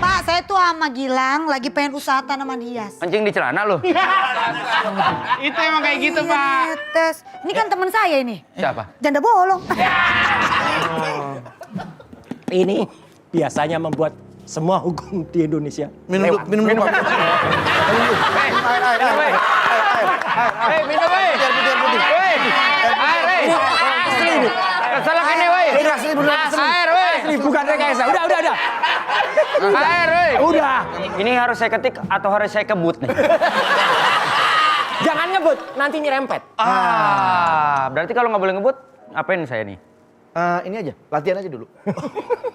Pak, saya tuh sama Gilang lagi pengen usaha tanaman hias. Kencing di celana lu? Itu emang kayak gitu, Iya, Pak. netes. Ini kan teman saya ini. Siapa? Janda bolong. Ini biasanya membuat semua hukum di Indonesia Minum lewat. dulu, Pak. Hei, minum, hei. Hei, air, hei. Asli ini. Salah ini, woi. Ini asli beneran asli. Air, woi. Asli bukan rekayasa. Udah. Air, woi. Udah. Ini harus saya ketik atau harus saya kebut nih? Jangan ngebut, nanti nyerempet. Berarti kalau nggak boleh ngebut, ngapain saya nih? Ini aja, latihan aja dulu.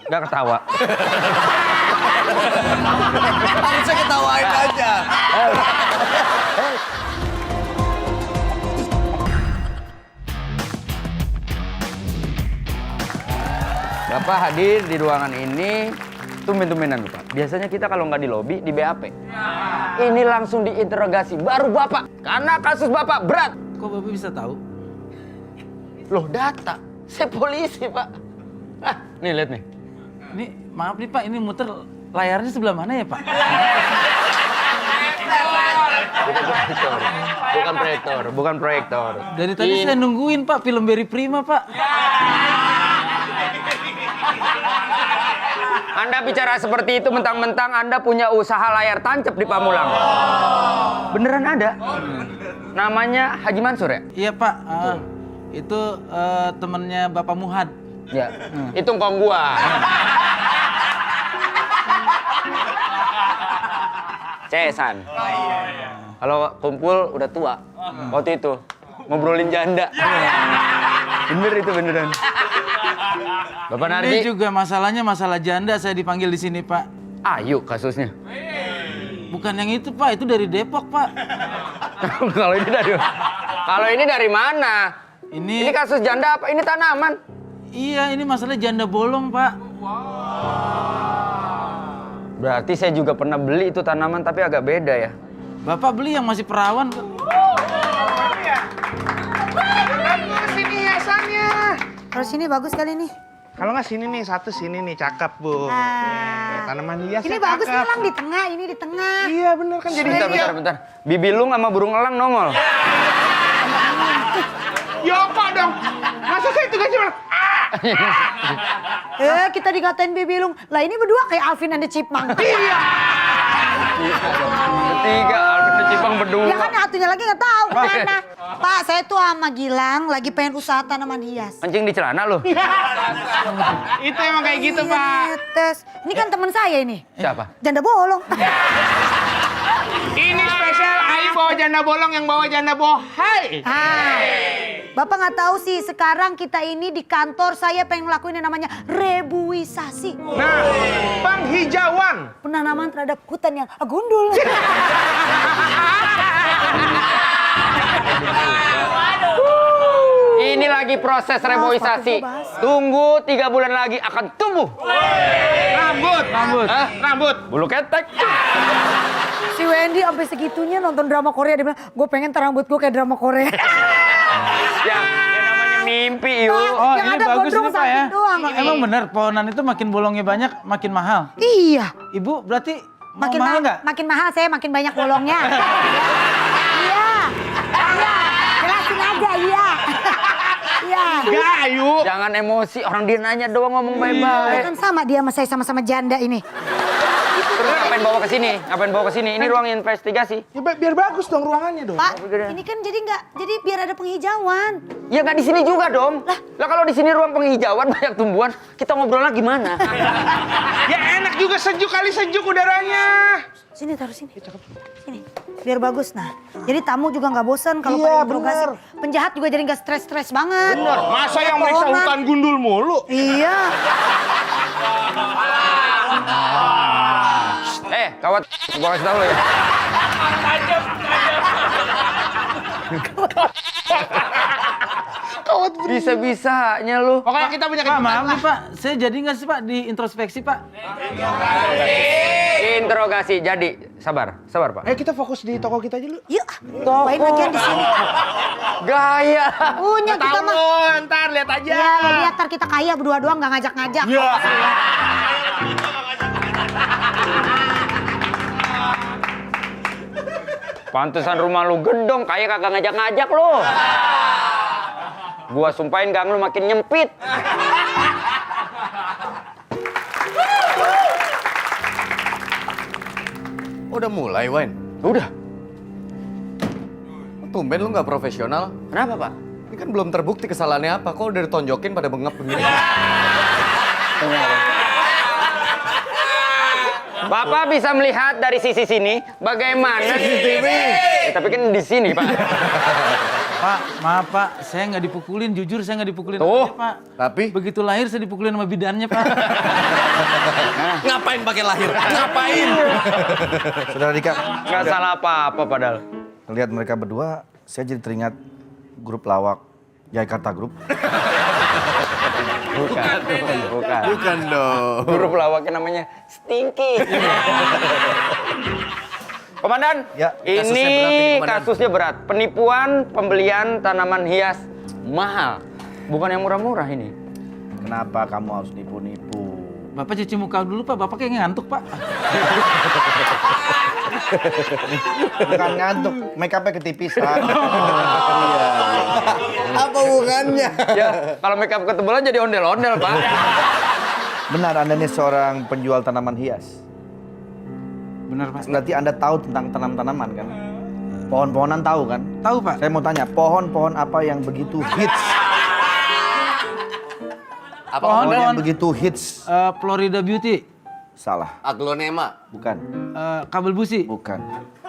Nggak ketawa. Harusnya ketawain aja. Bapak hadir di ruangan ini tumben-tumbenan Bapak. Biasanya kita kalau nggak di lobi, di BAP. Ini langsung diinterogasi, baru Bapak. Karena kasus Bapak berat. Kok Bapak bisa tahu? Loh data, saya polisi Pak. Nih lihat nih. Ini maaf nih Pak, ini muter layarnya sebelah mana ya Pak? Bukan proyektor. Dari tadi saya nungguin Pak, film Berry Prima Pak. Anda bicara seperti itu mentang-mentang Anda punya usaha layar tancap di Pamulang. Beneran ada? Namanya Haji Mansur ya? Iya Pak, itu temennya Bapak Muhad. Ya, itu ngkong gua. Cesan. Kalau kumpul udah tua. Waktu itu ngobrolin janda. Bener itu beneran. Bapak Nardi. Ini juga masalahnya masalah janda, saya dipanggil di sini Pak. Ayo kasusnya. Bukan yang itu Pak, itu dari Depok Pak. Kalau ini dari mana? Ini kasus janda apa? Ini tanaman. Iya, ini masalah janda bolong Pak. Berarti saya juga pernah beli itu tanaman tapi agak beda ya. Bapak beli yang masih perawan. Sini hiasannya. Kalau sini bagus kali nih. Kalau nggak sini nih, satu sini nih, cakep Bu. Tanaman hias Ini ya, bagus nih cakep. Lang, di tengah, ini di tengah. Iya bener kan jadi Bentar. Bibilung sama burung elang nongol. Yoko dong. Masa saya juga cuma Kita dikatain Bibilung. Lah ini berdua kayak Alvin and the Chipmunk. iya. Bertiga, Alvin dan Cipang berdua. Ya kan satunya lagi nggak tahu kemana. Pak, saya tuh sama Gilang lagi pengen usaha tanaman hias. Kencing di celana lu? Itu emang kayak gitu, Iya, Pak. netes. Ini kan teman saya ini. Siapa? Janda bolong. Ini spesial Ayu bawa janda bolong yang bawa janda bohai. Bapak nggak tahu sih, sekarang kita ini di kantor saya pengen ngelakuin yang namanya rebuisasi. Nah, penghijauan. Penanaman terhadap hutan yang gundul. Ini lagi proses reboisasi. Tunggu 3 bulan lagi akan tumbuh. Rambut. Hah? Rambut. Bulu ketek. Si Wendy sampai segitunya nonton drama Korea, dia bilang, gue pengen rambut gue kayak drama Korea. Ya namanya mimpi yuk. Oh, Yang ini ada bagus gondrong nih Pak ya. samping doang. Emang bener pohonan itu makin bolongnya banyak, makin mahal. Iya. Ibu berarti mau Makin mahal nggak? makin mahal saya makin banyak bolongnya. Iya. Iya. Jelasin aja, iya. Iya. Enggak, Ayu. Jangan emosi, orang dia nanya doang ngomong Ya baik-baik. kan sama dia sama saya sama-sama janda ini. Terus ngapain bawa ke sini? Ngapain bawa ke sini? Ini ruang investigasi. Ya biar bagus dong ruangannya dong. Pak, ini kan jadi biar ada penghijauan. Ya nggak di sini juga dong. Lah kalau di sini ruang penghijauan banyak tumbuhan, kita ngobrolnya gimana? Ya enak juga sejuk kali sejuk udaranya. Sini taruh sini. Sini. Biar bagus nah. Jadi tamu juga nggak bosan kalau Iya, pada interogasi. bener. Penjahat juga jadi nggak stres-stres banget. Bener. Masa yang meriksa Pohonan. hutan gundul mulu? Iya. Kawat, gua kasih tau lo ya. Bisa-bisanya lu. Pokoknya kita punya Pak, maaf kejutan nih Pak, saya jadi nggak sih Pak di introspeksi Pak? Interogasi jadi. Sabar, sabar Pak. Ayo kita fokus di toko kita aja dulu. Yuk, main lagian di sini. Gaya. Punya kita mah. Tahu, ntar lihat aja. Ya, lo lihat ntar kita kaya berdua doang nggak ngajak-ngajak. Ya. Pantesan rumah lu gedong, kayak kagak ngajak-ngajak lu. Gua sumpahin gang lu makin nyempit. Udah mulai, Wen. Udah. Tumben lu nggak profesional. Kenapa Pak? Ini kan belum terbukti kesalahannya apa. Kok udah ditonjokin pada bengap begini? Bapak bisa melihat dari sisi sini bagaimana CCTV. Tapi kan di sini Pak. Pak, maaf Pak, saya nggak dipukulin, jujur saya nggak dipukulin. Tuh. Aja, Pak. Tapi Begitu lahir saya dipukulin sama bidannya Pak. ngapain pakai lahir? Ngapain? Saudara Dika, Nggak salah apa-apa padahal. melihat mereka berdua, saya jadi teringat grup lawak Jakarta Group. Bukan. Bukan dong. Guru pelawaknya namanya Stinky. Komandan, Ya, ini kasusnya berat ini, Komandan. kasusnya berat. Penipuan pembelian tanaman hias mahal. Bukan yang murah-murah ini. Kenapa kamu harus nipu-nipu? Bapak cuci muka dulu Pak, Bapak kayak ngantuk Pak. Bukan ngantuk, make up-nya ketipisan. Apa hubungannya? Ya, kalau makeup ketebalan jadi ondel-ondel, Pak. Benar, Anda ini seorang penjual tanaman hias. Benar Pak. Berarti Anda tahu tentang tanam-tanaman kan? Pohon-pohonan tahu kan? Tahu Pak. Saya mau tanya, pohon-pohon apa yang begitu hits? Apa Pohon, Pohon yang pohon. begitu hits? Florida Beauty, Salah. Aglonema. Bukan. kabel busi. Bukan.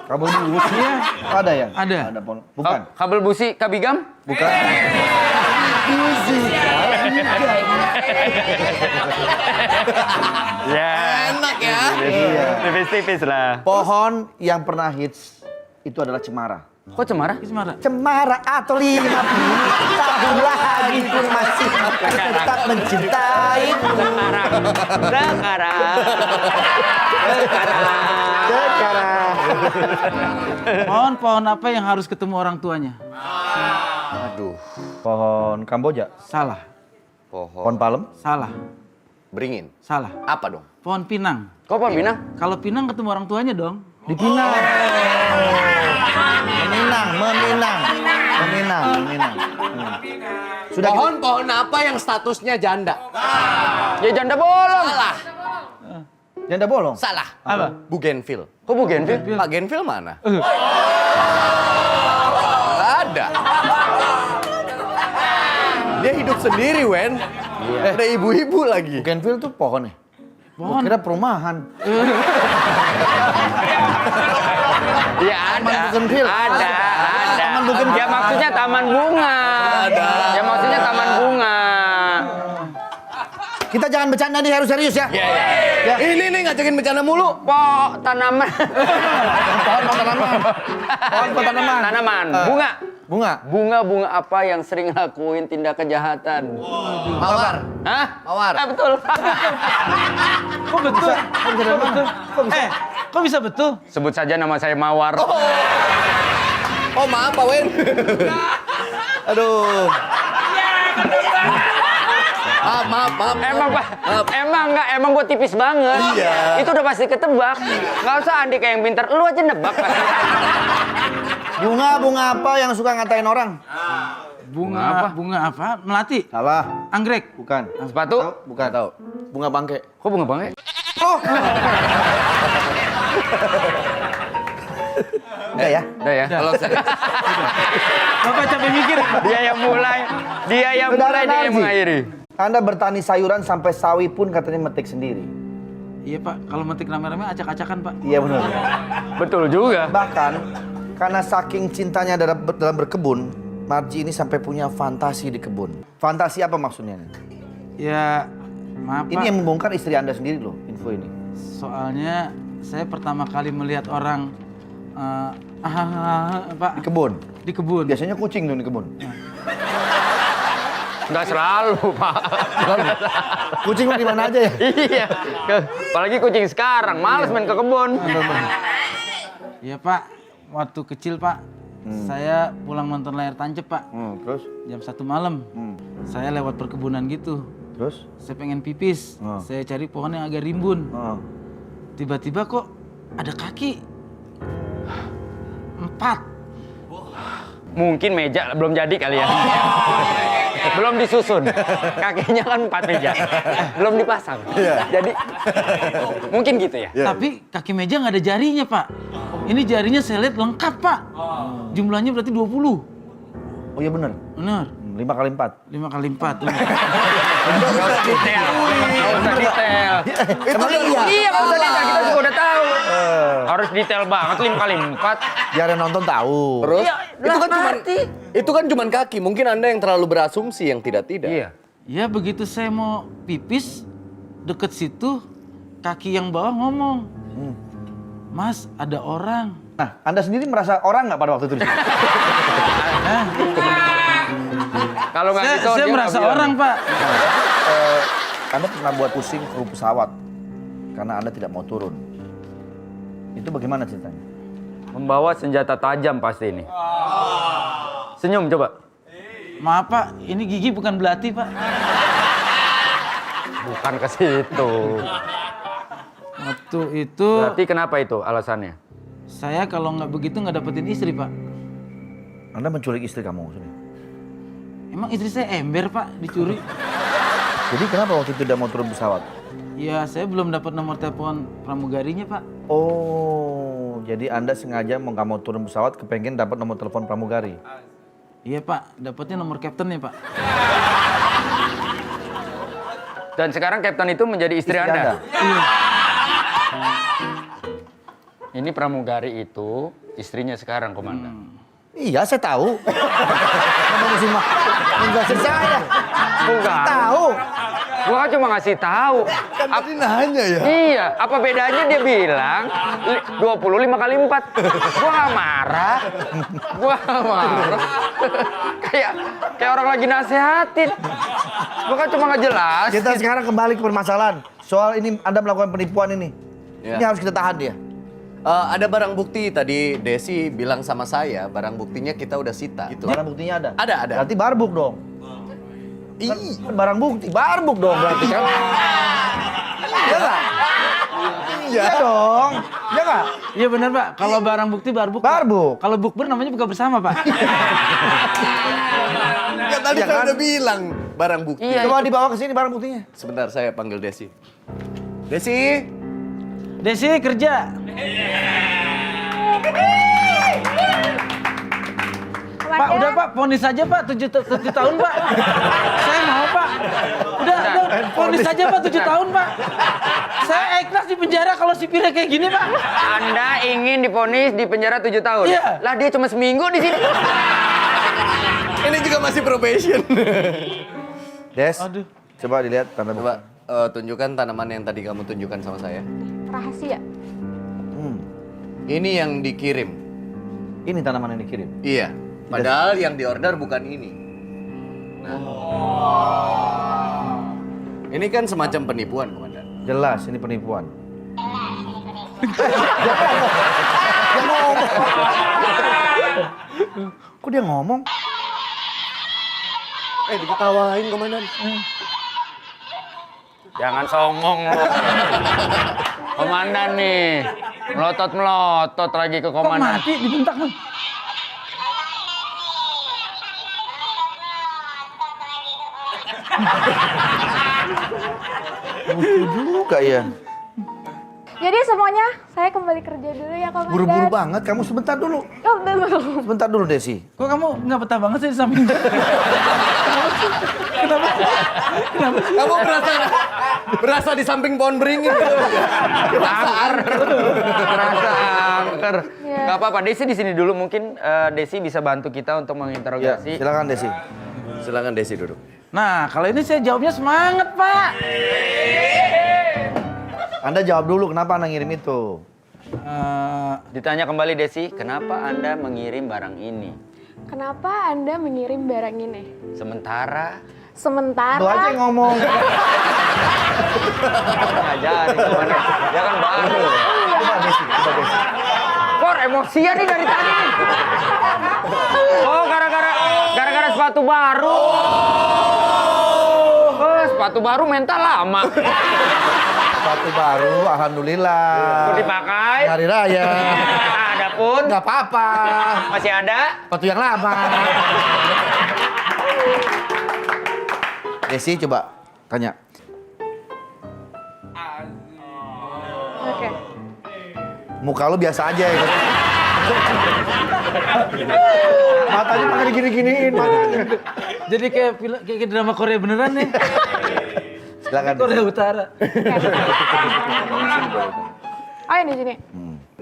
Kamu dulu ya? Ada ya? Ada. Ada pohon. Bukan. Kabel busi kabigam? Bukan. Ya. Enak ya. Iya. Tipis-tipis lah. Pohon yang pernah hits itu adalah cemara. Kok cemara? Gimana? Cemara atau 50 tahun lagi pun masih tetap mencintai. Sekarang. Pohon-pohon apa yang harus ketemu orang tuanya? Aduh. Pohon Kamboja, Salah, pohon Pohon palem, salah, beringin. salah. Apa dong? Pohon pinang. Kok Pak Bina? Kalau pinang ketemu orang tuanya dong. dipinang. Meminang. Sudah gitu. Pohon apa yang statusnya janda? Ya janda bolong. Salah. Janda bolong. Salah. Apa? Bougainville. Kok bugenvil? Pak Genville mana? Nggak ada. Dia hidup sendiri, Wen. Ada ibu-ibu lagi. Bougainville tuh pohon ya? Pohon. Kira perumahan. Ya ada. Bougainville. Ada. Taman Bougainville. Ya maksudnya taman bunga. Ada. Ya maksudnya taman bunga. Kita jangan bercanda nih, harus serius ya. Ya. Ini nih ngajakin bercanda mulu. Tanaman. Pohon tanaman. Tanaman. Bunga. Bunga. Bunga apa yang sering lakuin tindak kejahatan? Mawar. Hah? Mawar. Betul. Kok betul? Kok betul? Kok bisa betul? Sebut saja nama saya Mawar. Oh maaf Pak Wen. Aduh. Maaf. Emang Pak, emang gue tipis banget. Iya. Itu udah pasti ketebak. Gak usah Andi kayak yang pintar, lu aja nebak pasti. Bunga apa yang suka ngatain orang? Bunga apa? Melati. Salah. Anggrek. Bukan. Sepatu? Bukan. Tahu. Bunga bangke. Kok bunga bangke? Udah ya? Udah ya. Kalau saya Bapak capek mikir. Dia yang mulai, dia yang Narji. mengakhiri. Anda bertani sayuran sampai sawi pun katanya metik sendiri. Iya Pak, kalau metik rame-rame acak-acakan Pak. Iya benar. Betul juga. Bahkan karena saking cintanya dalam berkebun, Marji ini sampai punya fantasi di kebun. Fantasi apa maksudnya? Ya, maaf Pak. Ini yang membongkar istri Anda sendiri loh, info ini. Soalnya saya pertama kali melihat orang Pak Di kebun. di kebun. Biasanya kucing tuh di kebun. Nggak selalu, Pak. Kucing di mana aja ya? Iya. Apalagi kucing sekarang, males main ke kebun. Iya Pak, waktu kecil Pak, saya pulang nonton layar tancap Pak. Terus? Jam 1 malam, saya lewat perkebunan gitu. Terus? Saya pengen pipis, saya cari pohon yang agak rimbun. Tiba-tiba kok ada kaki 4. Mungkin meja belum jadi kali ya. Belum disusun. Kakinya kan 4 meja. Belum dipasang. Jadi mungkin gitu ya. Tapi kaki meja nggak ada jarinya Pak. Ini jarinya saya lihat lengkap Pak. Jumlahnya berarti 20. Oh iya bener. Benar. 5 kali 4. 5 kali 4. Nggak usah detail. Nggak usah detail. Emang iya? Iya, nggak usah detail. Kita juga udah tahu. Harus detail banget 5 kali 4. Biar yang nonton tahu. Terus Iya, itu kan cuman kaki. Mungkin Anda yang terlalu berasumsi yang tidak-tidak. Iya. Ya begitu saya mau pipis, deket situ kaki yang bawah ngomong. Mas, ada orang. Nah, Anda sendiri merasa orang nggak pada waktu itu? Kalau nggak gitu Saya dia merasa nggak bilang. orang Pak. Anda pernah buat pusing kru pesawat karena Anda tidak mau turun. Itu bagaimana ceritanya? Membawa senjata tajam pasti ini. Senyum coba. Maaf Pak, ini gigi bukan belati Pak. Bukan ke situ. Waktu itu Berarti kenapa itu alasannya? saya kalau nggak begitu nggak dapetin istri Pak. Anda menculik istri kamu maksudnya? Emang istri saya ember Pak, dicuri. Jadi kenapa waktu itu tidak mau turun pesawat? Ya saya belum dapat nomor telepon pramugarinya Pak. Oh, jadi Anda sengaja nggak mau turun pesawat, kepengen dapat nomor telepon pramugari? Iya Pak, dapatnya nomor kaptennya Pak. Dan sekarang kapten itu menjadi istri Anda. Iya. Ini pramugari itu istrinya sekarang, Komandan. Iya, saya tahu. Kamu mesti menjelasin saya. Bukan. Tahu. Gua kan cuma ngasih tahu. Kan tadi nanya ya. Iya, apa bedanya dia bilang 25 kali 4. Gua nggak marah. Gua nggak marah. kayak orang lagi nasehatin. Gua kan cuma ngejelas. Kita sekarang kembali ke permasalahan. Soal ini Anda melakukan penipuan ini. Ya. Ini harus kita tahan dia. Ada barang bukti tadi Desi bilang sama saya, barang buktinya kita udah sita. Gitu. Barang buktinya ada? Ada. Berarti barbuk dong. Kan barang bukti, barbuk dong berarti kan? Iya nggak? Iya dong. Iya nggak? Iya benar Pak, kalau barang bukti barbuk. Barbuk. Kalau bukber namanya buka bersama Pak. Ya tadi Ya saya kan? udah bilang barang bukti. Iya. Coba dibawa ke sini barang buktinya. Sebentar saya panggil Desi. Desi, Desi kerja. Pak, udah Pak, vonis saja Pak, 7 tahun Pak. Saya mau Pak. Udah, vonis saja Pak, 7 tahun Pak. Saya ikhlas di penjara kalau sipirnya kayak gini Pak. Anda ingin divonis di penjara 7 tahun? Iya. Lah dia cuma seminggu di sini. ini juga masih probation. Des, Aduh. coba dilihat tanda Coba bukti. tunjukkan tanaman yang tadi kamu tunjukkan sama saya. Rahasia. Ini yang dikirim. Ini tanaman yang dikirim. Iya. Padahal yang diorder bukan ini. Nah. Ini kan semacam penipuan, Komandan. Jelas ini penipuan. Kok dia ngomong? Diketawain, Komandan. Jangan songong lo. Komandan nih. Melotot lagi ke Kok komandan. mati dibentak Bang? Lucu juga ya. Jadi semuanya saya kembali kerja dulu ya Komandan. Buru-buru banget, kamu sebentar dulu. Oh, belum. Sebentar dulu Desi. Kok kamu nggak betah banget sih di samping? Kenapa? Kamu berasa di samping pohon beringin. Angker. Terasa angker. Iya. Gak apa-apa, Desi di sini dulu. Mungkin Desi bisa bantu kita untuk Ya, menginterogasi. silakan Desi. Silakan Desi duduk. Nah, kalau ini saya jawabnya semangat, Pak. Anda jawab dulu kenapa Anda ngirim itu? Ditanya kembali Desi, kenapa Anda mengirim barang ini? Kenapa Anda mengirim barang ini? Sementara Sementara Lu aja yang ngomong. ngajarin kemana? Dia kan baru. Coba Desi, coba Desi. Kor, emosian nih dari tadi. Oh, gara-gara sepatu baru. Oh, sepatu baru mental lama. Sepatu baru, alhamdulillah. Mau dipakai? Hari raya. Ada pun. Nggak apa-apa. Masih ada? Sepatu yang lama. Desi coba tanya. Oke. Muka lu biasa aja ya. Matanya pakai digini-giniin matanya. Jadi kayak drama Korea beneran nih. Silakan. Korea Utara. Oh yang di sini.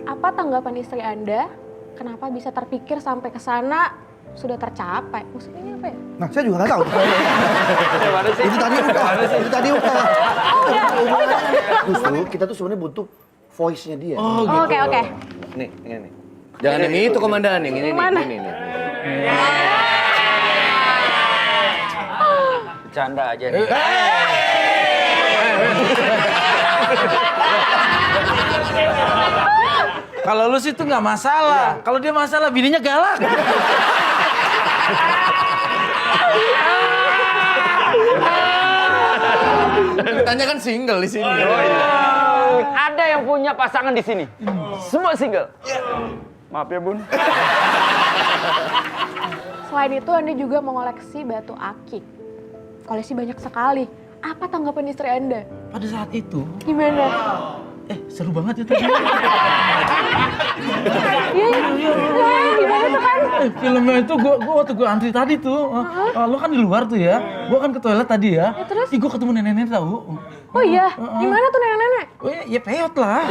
Apa tanggapan istri Anda? Kenapa bisa terpikir sampai ke sana sudah tercapai? Maksudnya ini apa ya? Nah, saya juga nggak tahu. Itu tadi udah. Justru kita tuh sebenarnya butuh voice-nya dia. Oh gitu. Oke, oke. Nih, ini. Jangan yang itu komandan, yang ini Mana? nih. Bercanda aja nih. Kalau lu sih tuh nggak masalah. Kalau dia masalah, bininya galak. Tanya kan single di sini. Ada yang punya pasangan di sini. Semua single. Maaf ya, Bun. Selain itu Anda juga mengoleksi batu akik. Koleksi banyak sekali. Apa tanggapan istri Anda? Pada saat itu, Gimana? seru banget ya tadi. Iya, gimana tuh kan? Filmnya itu gua waktu gua antri tadi tuh, lu kan di luar tuh ya. Gua kan ke toilet tadi ya. Ya, terus? Ih, gua ketemu nenek-nenek tahu. Oh iya, gimana tuh nenek-nenek? Oh ya peot lah.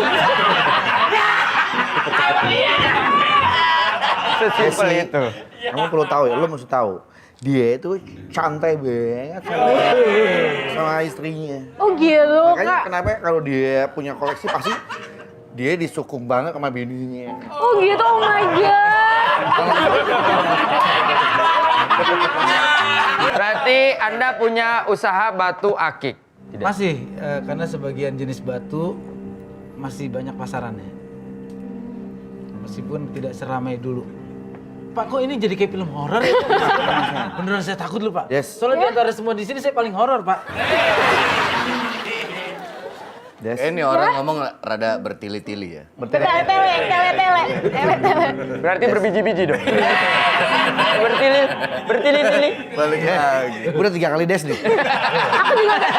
Sesimpel Desi, itu. Kamu perlu tahu ya, lo mesti tahu. Dia itu santai banget sama istrinya. Oh gitu, Makanya Kak. kenapa kalau dia punya koleksi pasti dia disukung banget sama bininya. Oh gitu, oh my God. Berarti Anda punya usaha batu akik? Tidak. Masih, karena sebagian jenis batu masih banyak pasarannya. Meskipun tidak seramai dulu. Pak, kok ini jadi kayak film horor ya? Beneran saya takut loh, Pak. Yes. Soalnya di antara semua di sini saya paling horor, Pak. Des. Ini orang ngomong rada bertili-tili ya. Tele. Berarti berbiji-biji dong. Bertili-tili. Balik lagi. Gue udah 3 kali des nih. Aku juga.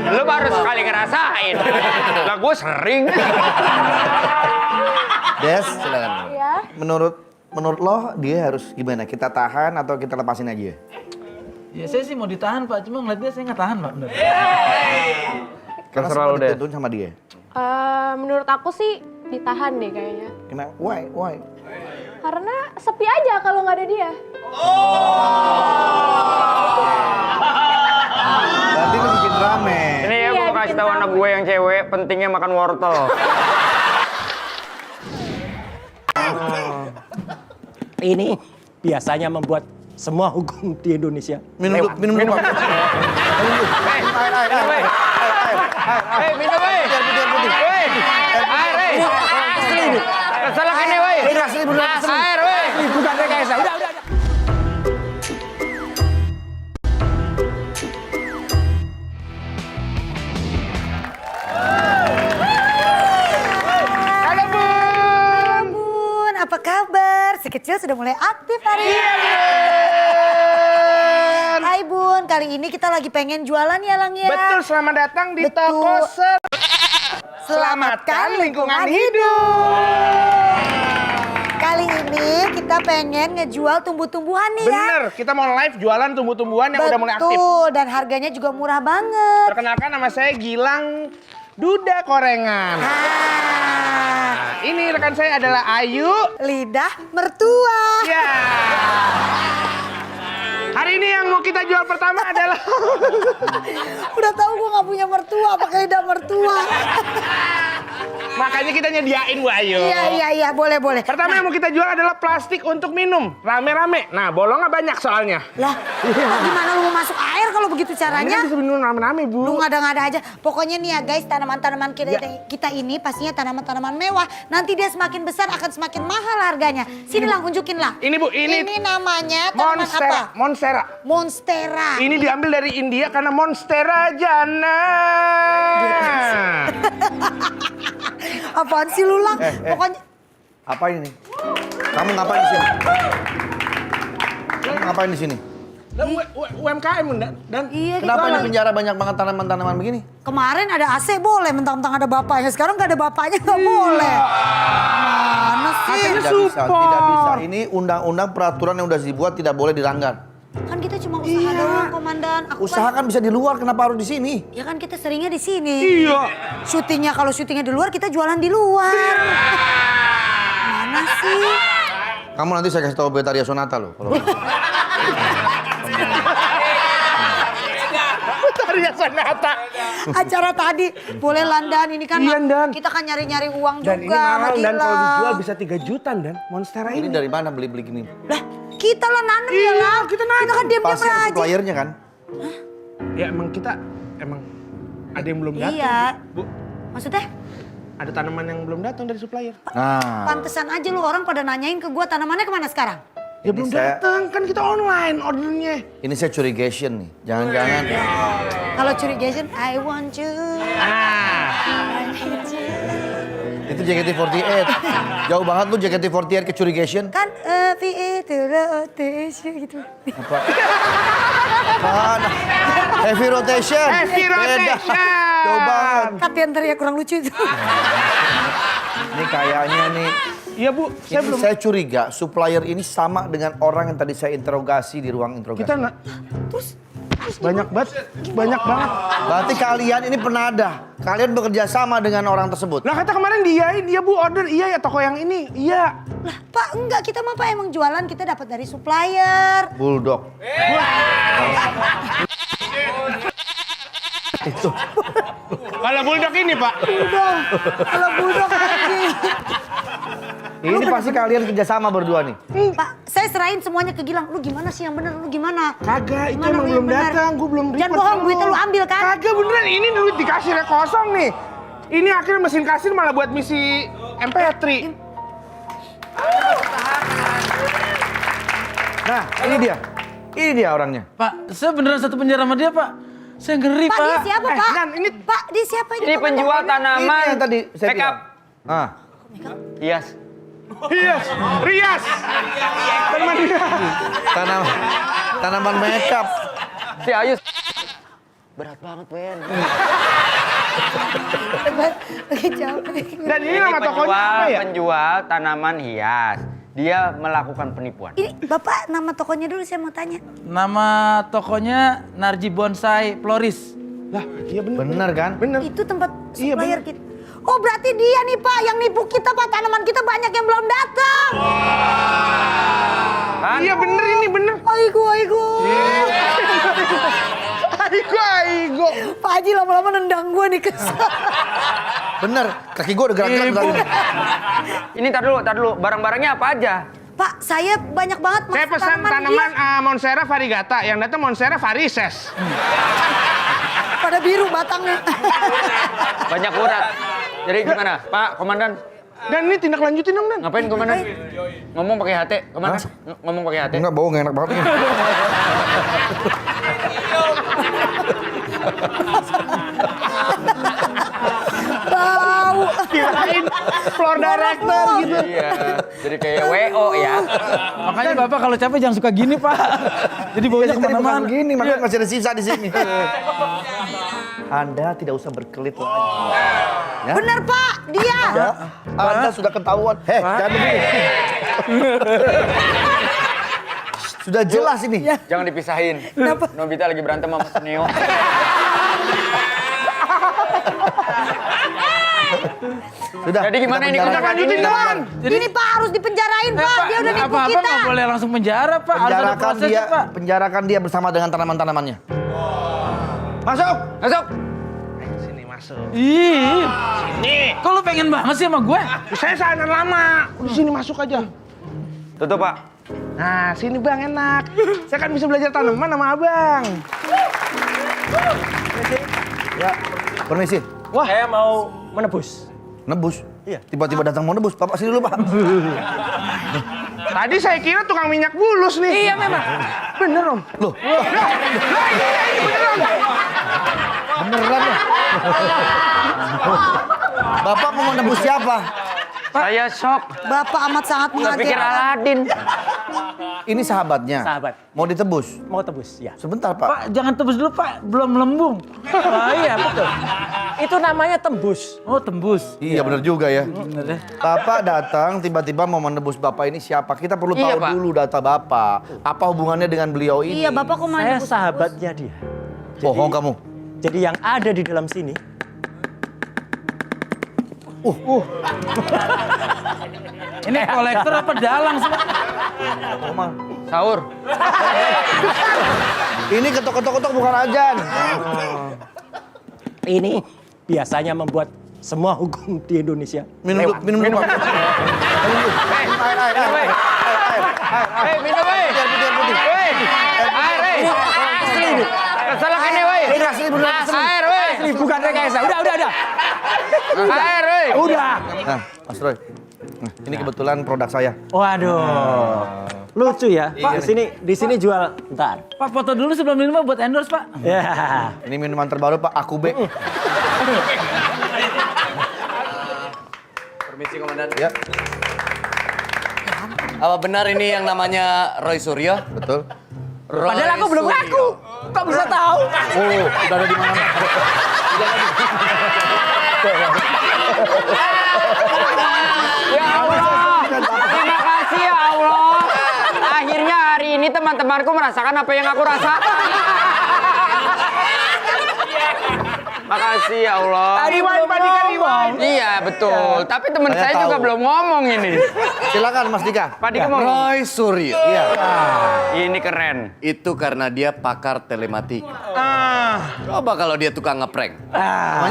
Lu baru sekali ngerasain. Lah gue sering. Des, Silakan. Ya. menurut lo dia harus gimana? Kita tahan atau kita lepasin aja? Ya saya sih mau ditahan, Pak. Cuma ngeliat dia saya nggak tahan, Pak. Bener. Karena Terserah lo, semua Des. dituntun sama dia. Menurut aku sih ditahan deh kayaknya. Kenapa? Why? Karena sepi aja kalau nggak ada dia. Berarti lo bikin rame. Ini ya Iya, gue kasih bikin tahu anak rame. gue yang cewek pentingnya makan wortel. Ini biasanya membuat semua hukum di Indonesia Minum dulu. Hei, minum, hei. Hei, air, hei. Asli ini. Keselak ini, woi. Asli, bener, asli. Air, woi. bukan rekayasa. Udah. Halo Bun, apa kabar? Si kecil sudah mulai aktif hari ini. Hai Bun, kali ini kita lagi pengen jualan ya Lang ya. Betul, selamat datang di Betul. toko Selamatkan lingkungan hidup. Kali ini kita pengen ngejual tumbuh-tumbuhan nih ya. Bener, kita mau live jualan tumbuh-tumbuhan yang udah mulai aktif. Betul, dan harganya juga murah banget. Perkenalkan nama saya Gilang Duda Korengan. Nah, Ini rekan saya adalah Ayu. lidah mertua. Ya. Hari ini yang mau kita jual pertama adalah Udah tahu gue nggak punya mertua, pakai lidah mertua. Makanya kita nyediain Bu Ayu. Iya, boleh. Pertama yang mau kita jual adalah plastik untuk minum. Rame-rame. Nah, bolongnya banyak soalnya. Lah, gimana lu mau masuk air kalau begitu Ini kan caranya? bisa minum rame-rame, Bu. Lu ngada-ngada aja. Pokoknya nih ya guys, tanaman-tanaman kita ini pastinya tanaman-tanaman mewah. Nanti dia semakin besar akan semakin mahal harganya. Sini Lang, unjukin lah. Ini Bu, ini namanya tanaman apa? Monstera. Ini diambil dari India karena Monstera jana. Apaan sih lu Lang? Pokoknya Apa ini? Kamu ngapain di sini? Kamu ngapain di sini? UMKM dan iya gitu. Kenapa di penjara banyak banget tanaman-tanaman begini? Kemarin ada AC boleh, mentang-mentang ada bapaknya. Sekarang nggak ada bapaknya nggak boleh. Mana sih? Tidak bisa, tidak bisa. Ini undang-undang peraturan yang udah dibuat tidak boleh dilanggar. Kan kita cuma usaha doang, Komandan. Usaha kan bisa di luar, kenapa harus di sini? Ya kan kita seringnya di sini. Iya. Kalau syutingnya di luar, kita jualan di luar. Mana sih? Kamu nanti saya kasih tahu Betaria Sonata loh. Kalau Betaria Sonata. Acara tadi boleh Landan, ini kan Iya, Dan. kita kan nyari-nyari uang Dan juga. ini mahal sama dan kalau Gilang. dijual bisa 3 juta dan Monstera ini ini. dari mana beli-beli gini? Lah, kita lah nanem ya lah. kita nanem. Kita kan diam-diam Pasti ada aja. suppliernya kan? Ya emang ada yang belum datang. Iya. Bu, Maksudnya? ada tanaman yang belum datang dari supplier. Nah, Pantesan aja lu orang pada nanyain ke gua tanamannya kemana sekarang? Ya Ini belum saya- datang, kan kita online ordernya. ini saya curigation nih. Jangan-jangan Kalau curigation, I want you. I need you. itu JKT48. Jauh banget lu JKT48 ke curigation. Kan VA to rotation gitu. Apa? Apaan? Heavy rotation. Heavy Beda. rotation. Jauh banget. Katian teriak kurang lucu itu. Ini kayaknya nih. Iya Bu, saya Ini belum. saya curiga supplier ini sama dengan orang yang tadi saya interogasi di ruang interogasi. Kita banyak banget. Berarti kalian ini penadah. Kalian bekerja sama dengan orang tersebut. Lah kata kemarin dia Bu order, iya ya toko yang ini, iya. Lah Pak, enggak, kita mah Pak emang jualan kita dapat dari supplier. Bulldog. Itu. Kalau bulldog ini Pak. Kalau budok anjing. Ini pasti kalian kerjasama berdua nih. Pak, saya serahin semuanya ke Gilang. Lu gimana sih yang bener? Lu gimana? Kagak, itu Gimana emang lu belum yang bener? datang, gue belum Jangan bohong, duitnya lu ambil kan? Kagak beneran, ini duit dikasirnya kosong nih. Ini akhirnya mesin kasir malah buat misi MP3. Nah, ini dia. Ini dia orangnya. Pak, saya beneran satu penjara sama dia, Pak. Saya ngeri, Pak, dia Pak. siapa Pak? Dan ini Pak, dia siapa Ini penjual Ini tanaman. yang tadi saya Make up. bilang. Ah. Hias. Rias. Teman dia. Tanaman makeup. Si Ayu. Berat banget, Ben. Lagi capek. Dan ini nama tokonya apa ya? Penjual tanaman hias. Dia melakukan penipuan. Ini Bapak nama tokonya dulu saya mau tanya. Nama tokonya Narji Bonsai Floris. Lah, iya bener. Bener kan? Bener. Itu tempat Iya, supplier kita. Oh berarti dia nih Pak yang nipu kita Pak. Tanaman kita banyak yang belum datang. Kan? Iya bener ini bener. Aigo. Aigo. Pak Haji lama-lama nendang gue nih kesel. Bener. Kaki gue udah gerak-gerak tadi. Ini tar dulu. Barang-barangnya apa aja? Pak, saya banyak banget mas Saya pesan tanaman Monstera variegata, yang datang Monstera varices. pada biru batangnya. Banyak urat. Jadi gimana, Pak Komandan? Dan ini tindak lanjutin dong, Dan. Ngapain Komandan? Ngomong pakai HT, Komandan. Ngomong pakai HT. Enggak, bau nggak enak banget. Bau. Kirain floor director gitu. Iya, jadi kayak WO ya. Makanya Bapak kalau capek jangan suka gini, Pak. Jadi baunya Tadi bukan kemana-mana. begini, makanya masih ada sisa di sini. Anda tidak usah berkelit lagi. Ya? Bener Pak, dia. Ya, Anda sudah ketahuan. Heh, jangan begini. Sudah jelas ini. Jangan dipisahin. Kenapa? Nobita lagi berantem sama Neo. Sudah. Jadi gimana kita ini? penjarakan. Kita lanjutin Kita Bang, Jadi- ini Pak harus dipenjarain Pak. Dia udah nipu Apa-apa kita. nggak boleh langsung penjara, Pak. Harus ada Penjarakan prosesnya, dia, Pak. penjarakan dia bersama dengan tanaman-tanamannya. Masuk. Masuk. Sini masuk. Ih. Kok lu pengen banget sih sama gue? Saya sahanan lama. Di sini masuk aja. Tutup, Pak. Nah, sini Bang enak. Saya kan bisa belajar tanaman sama Abang. Ya, permisi. Saya mau menebus. Nebus? Iya. Tiba-tiba datang mau nebus. Bapak sini dulu, Pak. Tadi saya kira tukang minyak bulus nih. Iya memang. Bener Om. Loh, Bener Om. beneran ya? Bapak mau nebus siapa? Saya shock. Bapak amat sangat Saya pikir mengagetkan. Aladin. Ini sahabatnya. Sahabat. Mau ditebus? Mau tebus, ya. Sebentar, Pak. Pak, jangan tebus dulu, Pak. Belum melembung. Iya, betul. Itu namanya tembus. Oh, tembus. Iya, bener juga ya. Bener deh. Bapak datang tiba-tiba mau menebus Bapak ini siapa? Kita perlu Iya, tahu Pak. dulu data Bapak. Apa hubungannya dengan beliau ini? Iya, Bapak kok main Saya nebus-nebus? sahabatnya dia. Bohong kamu. Jadi yang ada di dalam sini, Ini kolektor apa dalang sih? Sahur. Ini ketok-ketok bukan ajan. ini biasanya membuat semua hukum di Indonesia Minum dulu, minum dulu, Pak. Hei, minum, woi. Woi. Air, woi. Asli. Salah ini, woi. Ini asli beneran asli. Air, woi. Ini bukan rekayasa. Udah. Air, woi. Udah. Nah, Mas Roy. Nah, ini kebetulan produk saya. Waduh. Lucu ya. Pak, di sini jual. Bentar. Pak, foto dulu sebelum minum buat endorse, Pak. Ya. Ini minuman terbaru Pak, Akube. Permisi Komandan. Ya, Apa benar ini yang namanya Roy Suryo? betul. Roy Padahal aku belum Suryo. ngaku. Kok bisa tahu? Oh, udah ada di mana? Ya Allah. Terima kasih ya Allah. Akhirnya hari ini teman-temanku merasakan apa yang aku rasakan. Makasih ya Allah. Rewind, Pak Dika, rewind. Iya betul. Tapi teman Saya saya tahu. juga belum ngomong ini. Silakan Mas Dika. Pak Dika mau. Roy Suryo. Iya. Ini keren. Itu karena dia pakar telematika. Coba kalau dia tukang ngeprank.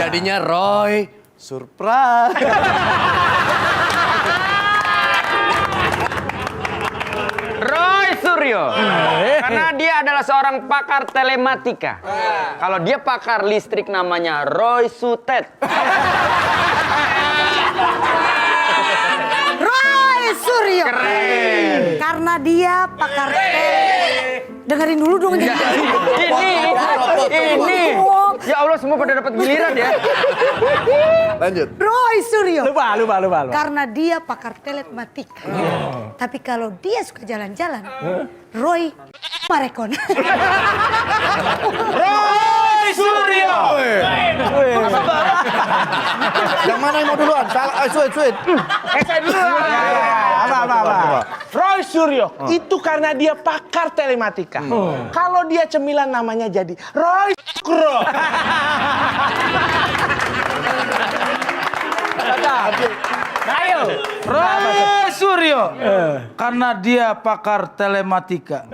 Jadinya Roy Surprise. Roy Suryo. Karena dia adalah seorang pakar telematika. Kalau dia pakar listrik namanya Roy Sutet. Roy Suryo. Keren. Karena dia pakar dengerin dulu dong. Ini. Ya Allah semua pada dapat giliran ya. Lanjut. Roy Suryo. Lupa. Karena dia pakar telematika. Tapi kalau dia suka jalan-jalan, Roy Marekon. Roy Suryo. Yang mana yang mau duluan? Suit. Saya dulu. Apa. Roy Suryo. Itu karena dia pakar telematika. Kalau dia cemilan namanya jadi Roy Kro. Ayo. Roy Suryo. Karena dia pakar telematika.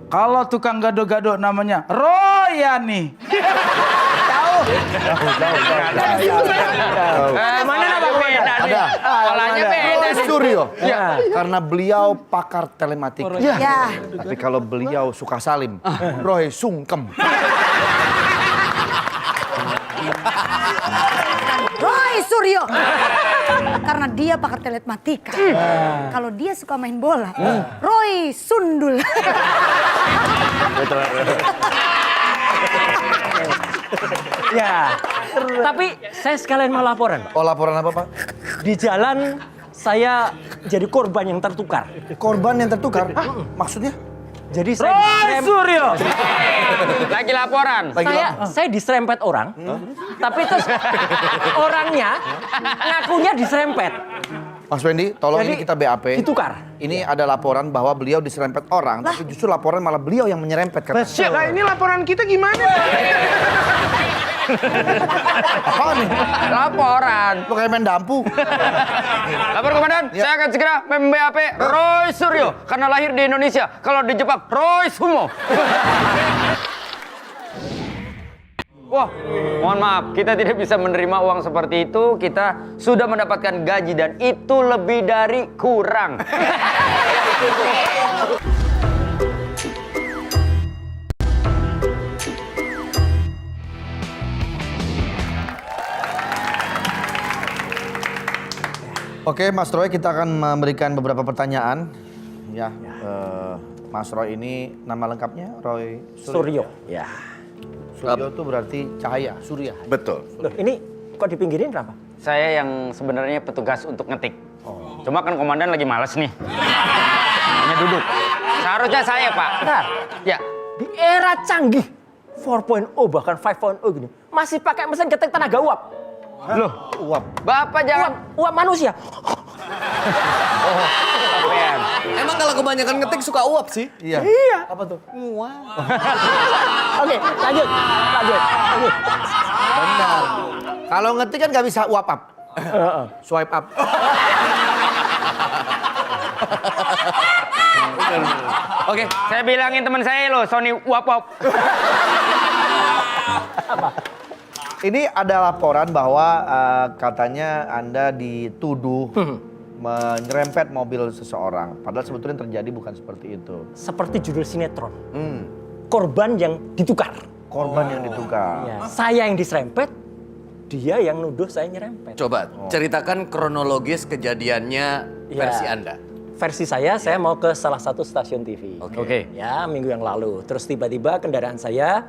Kalau tukang gado-gado namanya Royani. Mana nama beda nih? Ada. Polanya beda Roy nih. Suryo. Karena beliau pakar telematika. Ya. Tapi kalau beliau suka salim, Roy Sungkem. Roy Suryo. Karena dia pakar telematika. Kalau dia suka main bola, Roy Sundul. Ya. Tapi saya sekalian mau laporan. Oh, laporan apa, Pak? Di jalan saya jadi korban yang tertukar. Korban yang tertukar. Maksudnya? Jadi saya Roy Suryo. Lagi laporan. saya diserempet orang, tapi terus orangnya ngakunya diserempet, Mas Wendy, tolong Jadi, ini kita BAP. ditukar. Ini ada laporan bahwa beliau diserempet orang, tapi justru laporan malah beliau yang menyerempet. Nah ini laporan kita gimana? Apaan nih? Laporan. Lo kayak main dampu. Lapor komandan, saya akan segera mem-BAP Roy Suryo karena lahir di Indonesia. Kalau di Jepang, Roy Sumo. Wah, mohon maaf, kita tidak bisa menerima uang seperti itu. Kita sudah mendapatkan gaji dan itu lebih dari kurang. Oke, Mas Roy, kita akan memberikan beberapa pertanyaan. Ya, Mas Roy ini nama lengkapnya Roy Suryo. Ya. Suryo itu berarti cahaya, surya. Betul. Loh, ini kok dipinggirin kenapa? Saya yang sebenarnya petugas untuk ngetik. Cuma kan komandan lagi males nih. Hanya duduk. Seharusnya saya, Pak. Benar. Ya. Di era canggih 4.0 bahkan 5.0 gini, masih pakai mesin ketik tenaga uap. Loh, Uap. Bapak jangan... Uap manusia. Sampean. Emang kalau kebanyakan ngetik suka uap sih? Iya. Iya. Apa tuh? Oke, lanjut. Benar. Kalau ngetik kan nggak bisa uap up. Swipe up. Oke, saya bilangin teman saya loh, Sony Wapop. Ini ada laporan bahwa katanya Anda dituduh menyerempet mobil seseorang. Padahal sebetulnya yang terjadi bukan seperti itu. Seperti judul sinetron. Korban yang ditukar. Korban yang ditukar. Ya, saya yang diserempet, dia yang nuduh saya nyerempet. Coba ceritakan kronologis kejadiannya versi Anda. Versi saya mau ke salah satu stasiun TV. Oke. Ya, minggu yang lalu. Terus tiba-tiba kendaraan saya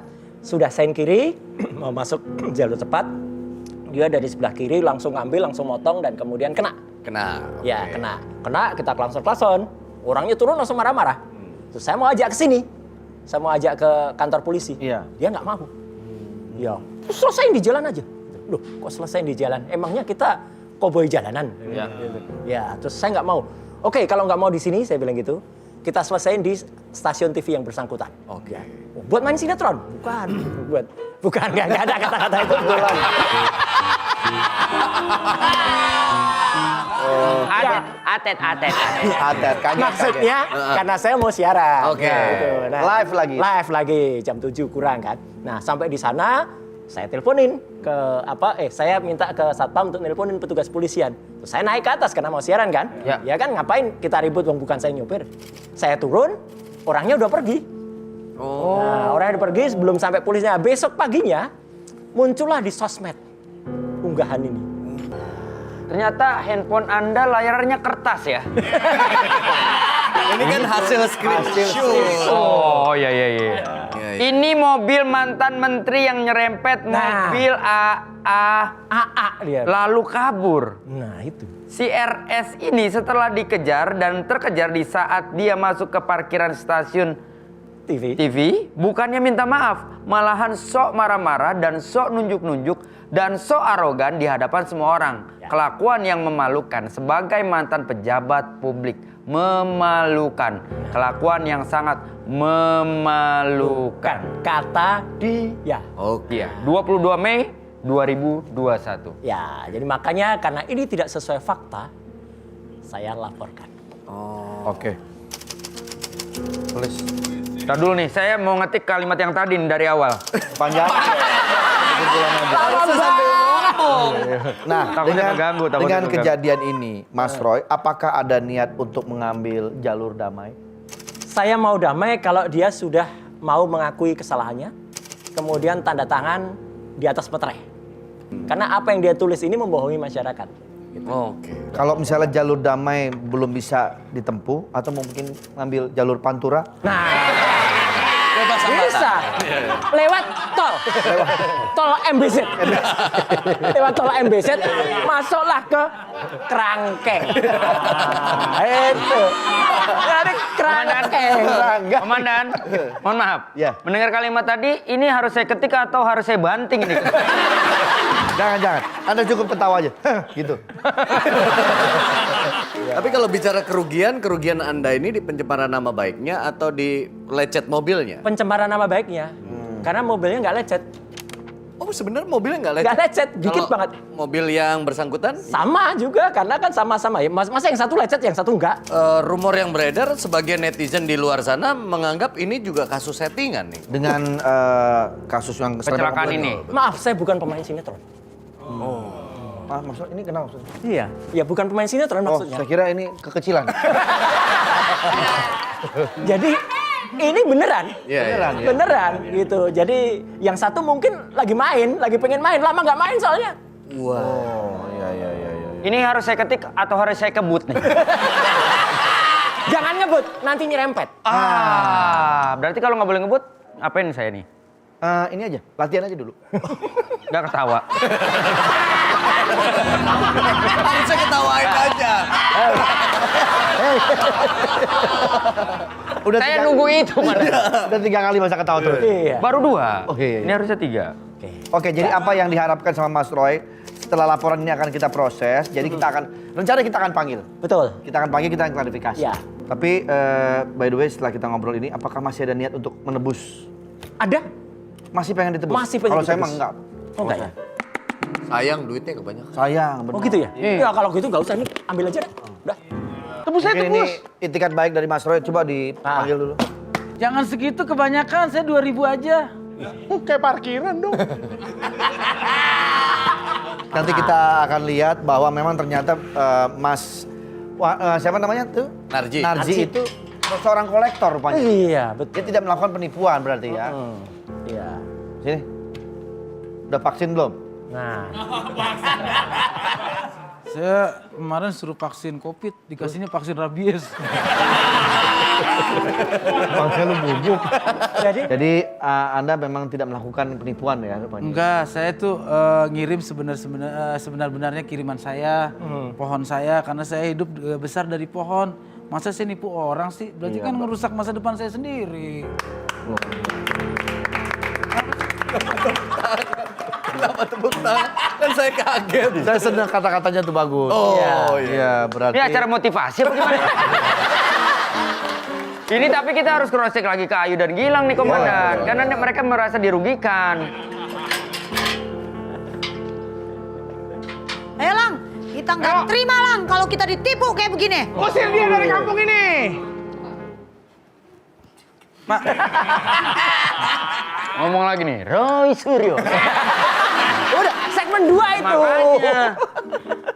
sudah sen kiri, mau masuk jalur cepat. Dia dari sebelah kiri langsung ngambil, langsung motong dan kemudian kena. Kena. Ya, kena. Kena, kita klakson-klakson. Orangnya turun langsung marah-marah. Terus saya mau ajak ke sini. Saya mau ajak ke kantor polisi. Iya. Dia nggak mau. Ya, terus selesaiin di jalan aja. Loh, kok selesaiin di jalan? Emangnya kita koboi jalanan? Iya. Ya, terus saya nggak mau. Oke, kalau nggak mau di sini, saya bilang gitu. Kita selesaiin di stasiun TV yang bersangkutan. Oke. Buat main sinetron? Bukan. Bukan, nggak ada kata-kata itu. Atet. Adat, kaget. Maksudnya karena saya mau siaran. Oke. Gitu. Live lagi? Live lagi, jam 7 kurang kan. Nah, sampai di sana saya teleponin ke saya minta ke satpam untuk teleponin petugas polisian. Terus saya naik ke atas karena mau siaran kan. Ya kan ngapain kita ribut bukan saya nyopir. Saya turun, orangnya udah pergi. Nah, orangnya udah pergi sebelum sampai polisinya. Besok paginya muncullah di sosmed unggahan ini. Ternyata handphone Anda layarnya kertas ya? Ini kan hasil screenshot. Oh, iya. Iya. Ini mobil mantan menteri yang nyerempet mobil AA dia. lalu kabur. Nah, itu. Si RS ini setelah dikejar dan terkejar di saat dia masuk ke parkiran stasiun TV, bukannya minta maaf, malahan sok marah-marah dan sok nunjuk-nunjuk dan sok arogan di hadapan semua orang. Kelakuan yang memalukan sebagai mantan pejabat publik. Memalukan. Kelakuan yang sangat memalukan. Kata dia. Oke. Iya, 22 Mei 2021. Ya, jadi makanya karena ini tidak sesuai fakta, saya laporkan. Oke. Tulis. Ntar dulu nih, saya mau ngetik kalimat yang tadi nih dari awal. Panjang. Nah, Takutnya dengan keganggu. kejadian ini, Mas Roy, apakah ada niat untuk mengambil jalur damai? Saya mau damai kalau dia sudah mau mengakui kesalahannya, kemudian tanda tangan di atas materai. Karena apa yang dia tulis ini membohongi masyarakat. Oke. Kalau misalnya jalur damai belum bisa ditempuh atau mungkin ngambil jalur pantura? Nah, bisa lewat tol MBZ. Lewat tol MBZ masuklah ke Kerangkeng. Itu dari Kerangkeng. Komandan, mohon maaf. Ya. Mendengar kalimat tadi, ini harus saya ketik atau harus saya banting ini? Jangan. Anda cukup ketawa aja. Gitu. Tapi kalau bicara kerugian Anda ini di pencemaran nama baiknya atau di lecet mobilnya? Pencemaran nama baiknya. Karena mobilnya nggak lecet. Oh sebenarnya mobilnya nggak lecet? Nggak lecet, dikit Kalau banget. mobil yang bersangkutan? Sama juga, karena kan sama-sama ya. Masa yang satu lecet, yang satu enggak? Rumor yang beredar sebagian netizen di luar sana menganggap ini juga kasus settingan nih. Dengan kasus yang Kecelakaan ini. Maaf, saya bukan pemain sinetron. Ah, maksud ini kenapa maksudnya? Iya, ya bukan pemain sinetron Oh, maksudnya. saya kira ini kekecilan. Jadi ini beneran. Iya, Beneran ya? Beneran gitu. Jadi yang satu mungkin lagi main, lagi pengen main, lama nggak main soalnya. Oh, iya. Ini harus saya ketik atau harus saya kebut nih? Jangan ngebut, nanti nyerempet. Berarti kalau nggak boleh ngebut, apain saya nih? Ini aja, latihan aja dulu. Nggak ketawa. Harusnya ketawain aja. Udah Saya nunggu itu mana? Udah 3 kali masa ketawa terus. Iya. Baru 2. Oh, iya. Ini harusnya 3. Oke, jadi apa yang diharapkan sama Mas Roy? Setelah laporan ini akan kita proses, jadi kita akan panggil. Betul. Kita akan panggil, kita akan klarifikasi. Ya. Tapi by the way setelah kita ngobrol ini, apakah masih ada niat untuk menebus? Ada? Masih pengen ditebus? Masih pengen Kalau saya ditebus. mah enggak. Oh enggak ya? Sayang duitnya kebanyakan. Sayang, benar. Oh gitu ya? Ya kalau gitu nggak usah, ini ambil aja deh. Udah. Tebus saya Mungkin ini tebus. itikat baik dari Mas Roy, coba dipanggil dulu. Jangan segitu kebanyakan, saya 2.000 aja. Kayak parkiran dong. Nanti kita akan lihat bahwa memang ternyata siapa namanya tuh? Narji. Narji itu seorang kolektor rupanya. Iya, betul. Dia tidak melakukan penipuan berarti ya. Iya. Sini. Udah vaksin belum? Nah, Saya kemarin suruh vaksin COVID, dikasihnya vaksin rabies. Bangsa lu bubuk. jadi Jadi Anda memang tidak melakukan penipuan ya rupanya? Enggak, saya tuh ngirim sebenar-benarnya kiriman saya, pohon saya, karena saya hidup besar dari pohon. Masa saya nipu orang sih? Berarti kan ngerusak masa depan saya sendiri. Kenapa tepuk tangan? Kan saya kaget. Saya senang kata-katanya tuh bagus. Oh, iya. Berarti. Ini acara motivasi apa gimana? Ini tapi kita harus cross check lagi ke Ayu dan Gilang nih komandan. Karena mereka merasa dirugikan. Ayo Lang, kita nggak terima Lang kalau kita ditipu kayak begini. Usir dia dari kampung ini. Ngomong lagi nih, Roy Suryo. udah segmen 2 itu. Makanya.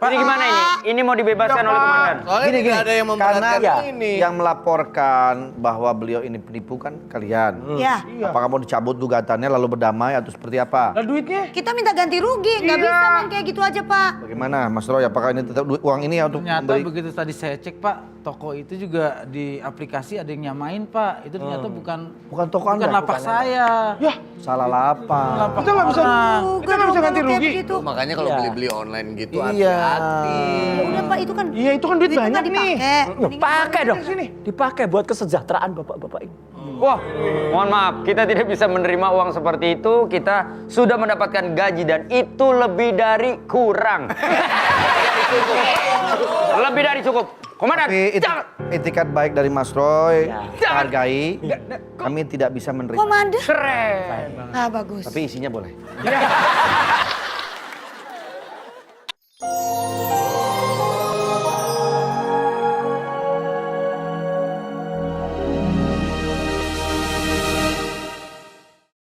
Ini gimana ini? Ini mau dibebaskan oleh komandan. Soalnya tidak ada yang memberatkan karena ini. yang melaporkan bahwa beliau ini penipu kan kalian. Ya, Apakah mau dicabut gugatannya lalu berdamai atau seperti apa? Lah duitnya? kita minta ganti rugi, nggak bisa main kayak gitu aja Pak. Bagaimana Mas Roy? Apakah ini tetap uang ini ya untuk Ternyata memberi? begitu tadi saya cek Pak, toko itu juga di aplikasi ada yang nyamain Pak. Itu ternyata bukan toko Anda? lapak saya. Ya, Salah lapak. Lapak kita nggak bisa. orang. Kita nggak bisa ganti Kalau kayak rugi. begitu. Makanya kalau Iya. beli-beli online gitu Iya. hati-hati. Ya udah Pak, itu kan Iya, itu kan duit duitnya banyak nggak nih. dipakai. Mendingan Pakai dong. Sini. Dipakai buat kesejahteraan bapak-bapak ini. Wah, mohon maaf, kita tidak bisa menerima uang seperti itu. Kita sudah mendapatkan gaji dan itu lebih dari kurang. Lebih dari cukup. Komandan, Tapi jangan. itikat baik dari Mas Roy, Ya. kita hargai. Kami tidak bisa menerima. Komandan. Keren. Ah bagus. Tapi isinya boleh.